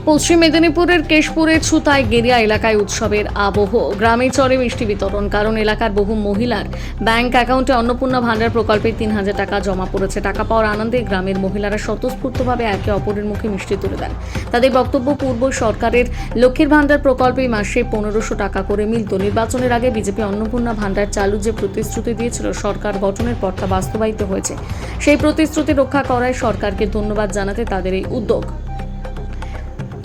পশ্চিম মেদিনীপুরের কেশপুরের ছুতাই গেরিয়া এলাকায় উৎসবের আবহ। গ্রামে চড়ে মিষ্টি বিতরণ, কারণ এলাকার বহু মহিলার ব্যাংক অ্যাকাউন্টে অন্নপূর্ণা ভান্ডার প্রকল্পে ৩,০০০ টাকা জমা পড়েছে। টাকা পাওয়ার আনন্দে গ্রামের মহিলারা স্বতঃস্ফূর্তভাবে একে অপরের মুখে মিষ্টি তুলে দেন। তাদের বক্তব্য, পূর্ব সরকারের লক্ষ্মীর ভান্ডার প্রকল্পে মাসে ১৫০০ টাকা করে মিলত। নির্বাচনের আগে বিজেপি অন্নপূর্ণা ভান্ডার চালু যে প্রতিশ্রুতি দিয়েছিল, সরকার গঠনের পর তা বাস্তবায়িত হয়েছে। সেই প্রতিশ্রুতি রক্ষা করায় সরকারকে ধন্যবাদ জানাতে তাদের এই উদ্যোগ।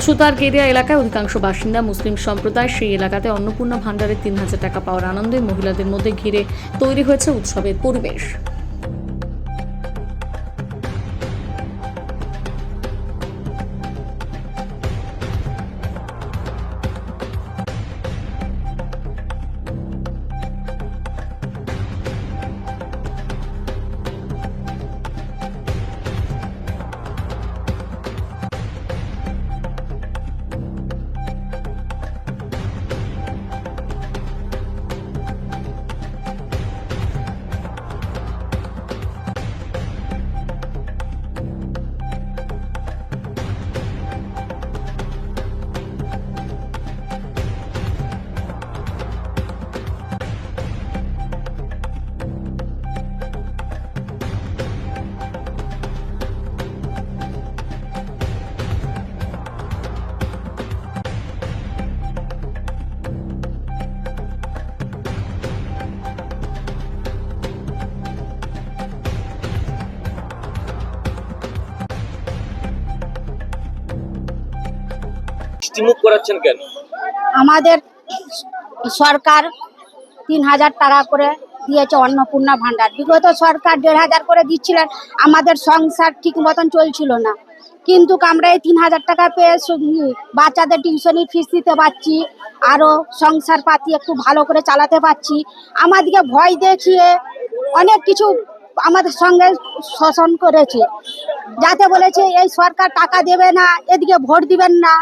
ছুতার গেরিয়া এলাকায় অধিকাংশ বাসিন্দা মুসলিম সম্প্রদায়। সেই এলাকাতে অন্নপূর্ণা ভান্ডারের ৩,০০০ টাকা পাওয়ার আনন্দে মহিলাদের মধ্যে ঘিরে তৈরি হয়েছে উৎসবের পরিবেশ। মিষ্টিমুখ করাচ্ছেন কেন? আমাদের সরকার ৩,০০০ টাকা করে দিয়েছে অন্নপূর্ণা ভান্ডার। বিগত সরকার ১,৫০০ করে দিচ্ছিলেন, আমাদের সংসার ঠিক মতন চলছিল না। কিন্তু আমরা এই ৩,০০০ টাকা পেয়ে বাচ্চাদের টিউশনি ফিস দিতে পারছি, আরও সংসার পাতি একটু ভালো করে চালাতে পারছি। আমাদেরকে ভয় দেখিয়ে অনেক কিছু আমাদের সঙ্গে শোষণ করেছে, যাতে বলেছে এই সরকার টাকা দেবে না, এদিকে ভোট দিবেন না।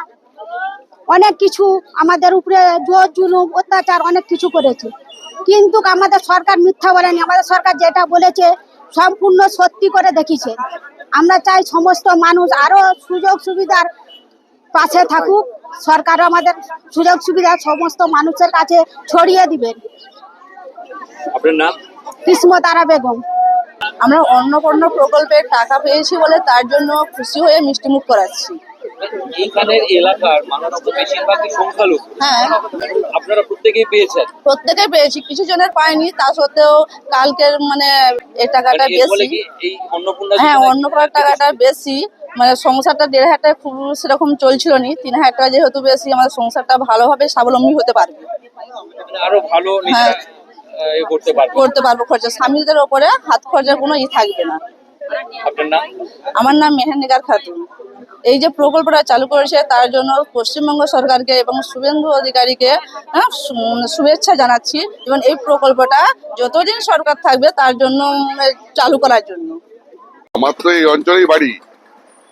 অনেক কিছু আমাদের উপরে জোর জুলুম অত্যাচার অনেক কিছু করেছে। কিন্তু আমাদের সরকার মিথ্যা বলেনি, আমাদের সরকার যেটা বলেছে সম্পূর্ণ সত্যি করে দেখিয়েছে। আমরা চাই সমস্ত মানুষ আরো সুযোগ সুবিধার পাশে থাকুক, সরকার আমাদের সুযোগ সুবিধা সমস্ত মানুষের কাছে ছড়িয়ে দিবেন। আপনার নাম? কিসমতারা বেগম। আমরা অন্নপূর্ণা প্রকল্পের টাকা পেয়েছি বলে তার জন্য খুশি হয়ে মিষ্টিমুখ করাচ্ছি। এইখানের এলাকার মানুষ তো বেশিরভাগই সংখ্যালঘু। হ্যাঁ, আপনারা প্রত্যেকেই পেয়েছেন? প্রত্যেকেই পেয়েছি, কিছু জনের পাইনি। তা সত্ত্বেও কালকের এই টাকাটা মানে এর ফলে বেশি। কি এই অন্নপূর্ণা হ্যাঁ, যোজনা- অন্নপূর্ণার টাকাটা বেশি। সংসারটা ১,৫০০ টাকা খুব সেরকম চলছিল নি। ৩,০০০ টাকা যেহেতু বেশি, আমাদের সংসারটা ভালোভাবে স্বাবলম্বী হতে পারবে। মানে আরো ভালো হ্যাঁ। করতে পারবে। খরচা স্বামীদের ওপরে হাত খরচার কোনো থাকবে না। আপনার নাম? আমার নাম মেহেন্দিকার খাতুন। এই যে প্রকল্পটা চালু করেছে তার জন্য পশ্চিমবঙ্গ সরকারকে এবং শুভেন্দু অধিকারীকে শুভেচ্ছা জানাচ্ছি, এবং এই প্রকল্পটা যতদিন সরকার থাকবে তার জন্য চালু করার জন্য। আমার তো এই অঞ্চলেই বাড়ি।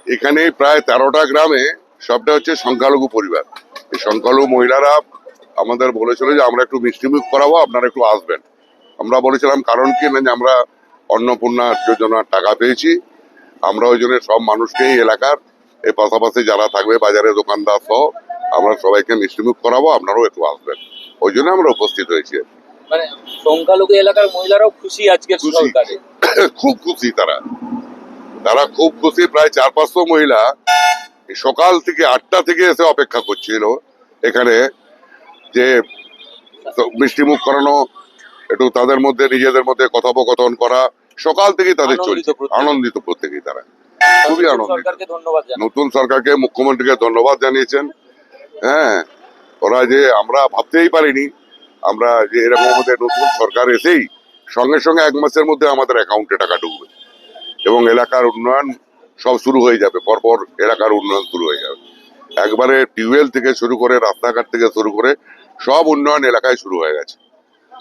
এখানে প্রায় ১৩টা গ্রামে, সবটা হচ্ছে সংখ্যালঘু পরিবার। এই সংখ্যালঘু মহিলারা আমাদের বলেছিল যে আমরা একটু মিষ্টিমুখ করাবো, আপনারা একটু আসবেন। আমরা বলেছিলাম কারণ কি না, যে আমরা অন্নপূর্ণা যোজনার টাকা পেয়েছি। আমরা ওই জন্য সব মানুষকে এই এলাকার এই পাশাপাশি যারা থাকবে, বাজারে দোকানদার সহ, আমরা সবাইকে মিষ্টিমুখ করাবো, আপনারাও একটু আসবেন। ওই জন্য আমরা উপস্থিত হয়েছি। মানে সংখ্যালঘু এলাকার মহিলারাও খুশি আজকের খুশি। সরকারে? খুব খুশি তারা খুব খুশি। প্রায় ৪-৫০০ মহিলা সকাল থেকে ৮টা থেকে এসে অপেক্ষা করছিল এখানে, যে মিষ্টিমুখ করানো, একটু তাদের মধ্যে নিজেদের মধ্যে কথোপকথন করা। সকাল থেকেই তাদের চলছে, আনন্দিত প্রত্যেকেই। তারা খুবই আনন্দিত। সরকারকে ধন্যবাদ জানাই। নতুন সরকারকে, মুখ্যমন্ত্রীকে ধন্যবাদ জানিয়েছেন। হ্যাঁ, ওরা যে আমরা ভাবতেই পারিনি আমরা যে এরকম আমাদের নতুন সরকার এসেই সঙ্গে সঙ্গে ১ মাসের মধ্যে আমাদের অ্যাকাউন্টে টাকা ঢুকবে এবং এলাকার উন্নয়ন সব শুরু হয়ে যাবে। পরপর এলাকার উন্নয়ন শুরু হয়ে যাবে। একবারে টিউবওয়েল থেকে শুরু করে, রাস্তাঘাট থেকে শুরু করে সব উন্নয়ন এলাকায় শুরু হয়ে গেছে।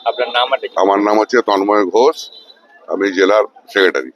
আপনার নাম? আমার নাম হচ্ছে তন্ময় ঘোষ, আমি জেলার সেক্রেটারি।